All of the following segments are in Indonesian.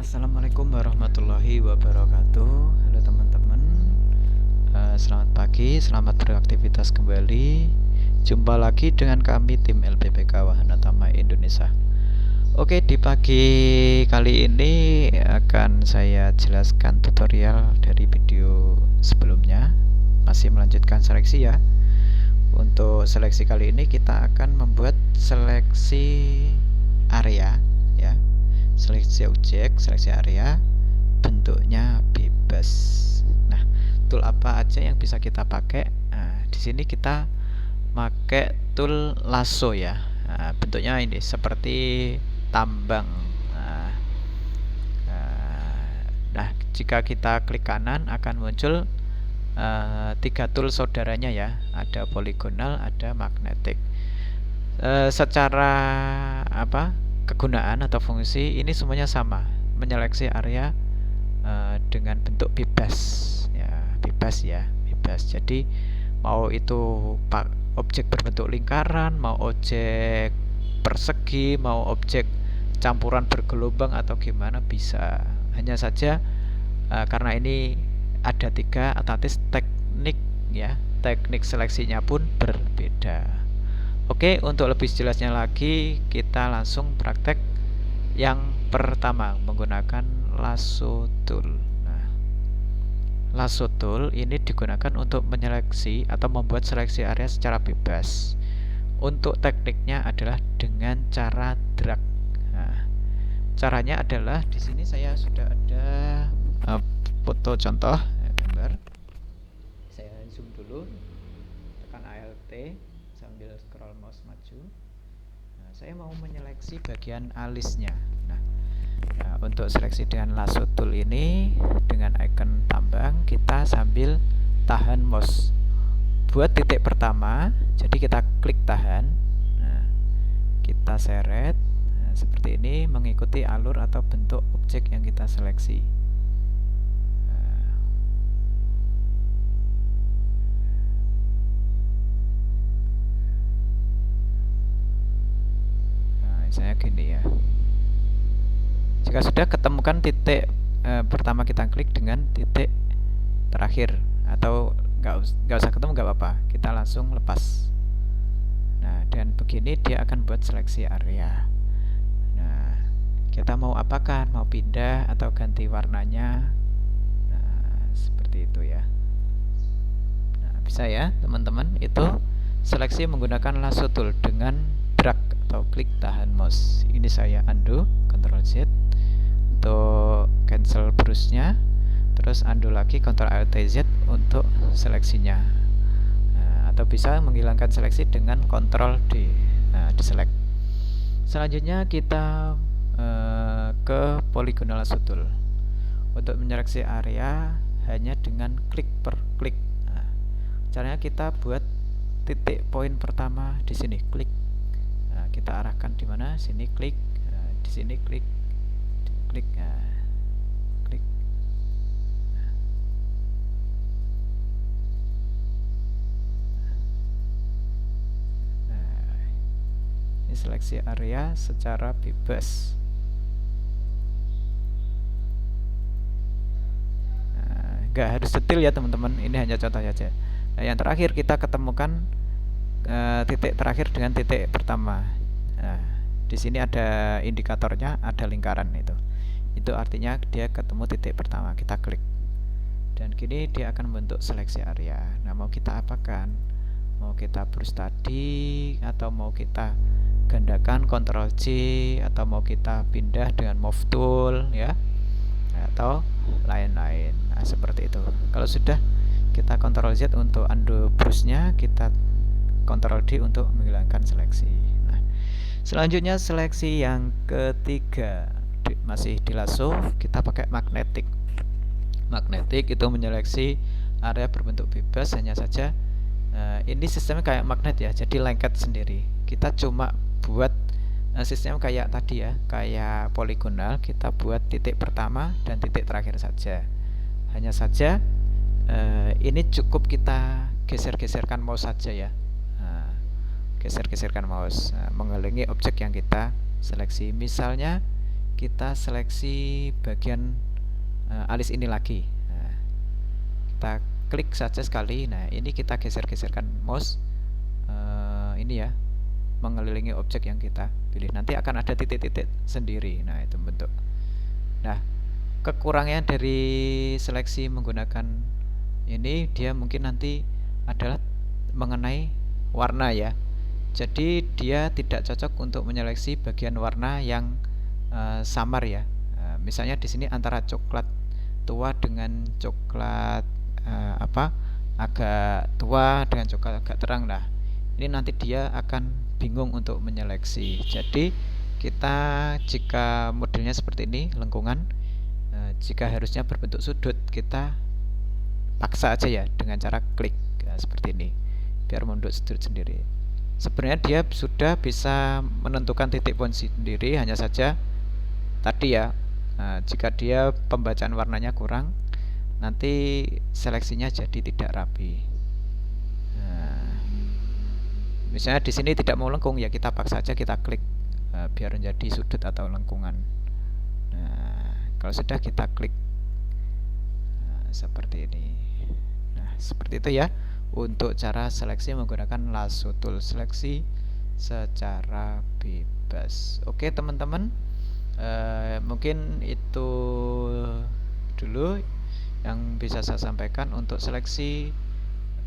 Assalamualaikum warahmatullahi wabarakatuh. Halo teman-teman, selamat pagi, selamat beraktivitas kembali. Jumpa lagi dengan kami tim LPPK Wahana Tama Indonesia. Oke, di pagi kali ini akan saya jelaskan tutorial dari video sebelumnya. Masih melanjutkan seleksi ya. Untuk seleksi kali ini kita akan membuat seleksi area ya. Seleksi objek, seleksi area, bentuknya bebas. Nah, tool apa aja yang bisa kita pakai? Nah, di sini kita pakai tool lasso ya. Nah, bentuknya ini seperti tambang. Nah, jika kita klik kanan akan muncul tiga tool saudaranya ya. Ada poligonal, ada magnetik. Secara kegunaan atau fungsi ini semuanya sama, menyeleksi area dengan bentuk bebas ya, bebas. Jadi mau itu objek berbentuk lingkaran, mau objek persegi, mau objek campuran bergelombang atau gimana bisa. Hanya saja karena ini ada tiga, otomatis teknik ya, teknik seleksinya pun berbeda. Oke, untuk lebih jelasnya lagi kita langsung praktek yang pertama menggunakan lasso tool. Nah, lasso tool ini digunakan untuk menyeleksi atau membuat seleksi area secara bebas. Untuk tekniknya adalah dengan cara drag. Nah, caranya adalah di sini saya sudah ada foto contoh gambar. Saya zoom dulu, tekan Alt sambil scroll mouse maju. Nah, saya mau menyeleksi bagian alisnya. Nah, untuk seleksi dengan lasso tool ini dengan icon tambang, kita sambil tahan mouse buat titik pertama. Jadi kita klik tahan. Nah, kita seret seperti ini mengikuti alur atau bentuk objek yang kita seleksi. Misalnya gini ya. Jika sudah ketemukan titik pertama, kita klik dengan titik terakhir, atau nggak usah ketemu nggak apa-apa, kita langsung lepas. Nah, dan begini dia akan buat seleksi area. Nah, kita mau apakan, mau pindah atau ganti warnanya. Nah, seperti itu ya. Nah, bisa ya teman-teman. Itu seleksi menggunakan lasso tool dengan drag atau klik tahan mouse. Ini saya undo, Ctrl Z untuk cancel brush-nya, terus undo lagi, Ctrl Alt Z untuk seleksinya. Nah, atau bisa menghilangkan seleksi dengan Ctrl D. Nah, diselect. Selanjutnya kita ke polygonal lasso tool. Untuk menyeleksi area hanya dengan klik per klik. Nah, caranya kita buat titik poin pertama di sini, klik. Kita arahkan di mana? Sini klik, di sini klik, klik, klik. Nah, ini seleksi area secara bebas. Nggak harus detail ya teman-teman, ini hanya contoh saja. Nah, yang terakhir kita ketemukan titik terakhir dengan titik pertama. Nah, di sini ada indikatornya, ada lingkaran itu. Itu artinya dia ketemu titik pertama. Kita klik. Dan kini dia akan membentuk seleksi area. Nah, mau kita apakan? Mau kita brush tadi, atau mau kita gandakan Ctrl J, atau mau kita pindah dengan move tool ya, atau lain-lain. Nah, seperti itu. Kalau sudah, kita Ctrl Z untuk undo brush-nya, kita Ctrl D untuk menghilangkan seleksi. Nah, selanjutnya seleksi yang ketiga, masih di lasso, kita pakai magnetik. Magnetik itu menyeleksi area berbentuk bebas, hanya saja ini sistemnya kayak magnet ya, jadi lengket sendiri. Kita cuma buat sistem kayak tadi ya, kayak poligonal, kita buat titik pertama dan titik terakhir saja. Hanya saja ini cukup kita geser-geserkan mouse saja ya. Geser-geserkan mouse mengelilingi objek yang kita seleksi. Misalnya kita seleksi bagian alis ini lagi. Nah, kita klik saja sekali. Nah, ini kita geser-geserkan mouse ini ya, mengelilingi objek yang kita pilih. Nanti akan ada titik-titik sendiri. Nah, itu bentuk. Nah, kekurangannya dari seleksi menggunakan ini, dia mungkin nanti adalah mengenai warna ya. Jadi dia tidak cocok untuk menyeleksi bagian warna yang samar ya. Misalnya di sini antara coklat tua dengan coklat agak tua dengan coklat agak terang. Nah, ini nanti dia akan bingung untuk menyeleksi. Jadi kita jika modelnya seperti ini lengkungan, jika harusnya berbentuk sudut, kita paksa aja ya dengan cara klik seperti ini biar membentuk sudut sendiri. Sebenarnya dia sudah bisa menentukan titik poin sendiri, hanya saja tadi ya, jika dia pembacaan warnanya kurang, nanti seleksinya jadi tidak rapi. Misalnya di sini tidak mau lengkung, ya kita paksa aja, kita klik biar menjadi sudut atau lengkungan. Nah, kalau sudah kita klik seperti ini. Nah, seperti itu ya untuk cara seleksi menggunakan lasso tool, seleksi secara bebas. Oke teman-teman, mungkin itu dulu yang bisa saya sampaikan untuk seleksi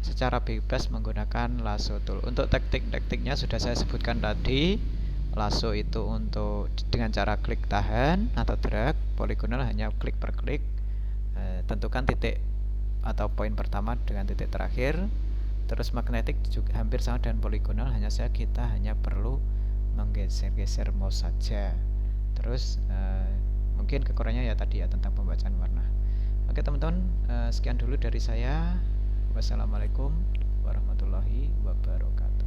secara bebas menggunakan lasso tool. Untuk teknik-tekniknya sudah saya sebutkan tadi. Lasso itu untuk dengan cara klik tahan atau drag, poligonal hanya klik per klik. Tentukan titik atau poin pertama dengan titik terakhir. Terus magnetik juga hampir sama dengan poligonal, hanya saja kita hanya perlu menggeser-geser mouse saja. Terus mungkin kekurangannya ya tadi ya tentang pembacaan warna. Oke teman-teman, sekian dulu dari saya. Wassalamualaikum warahmatullahi wabarakatuh.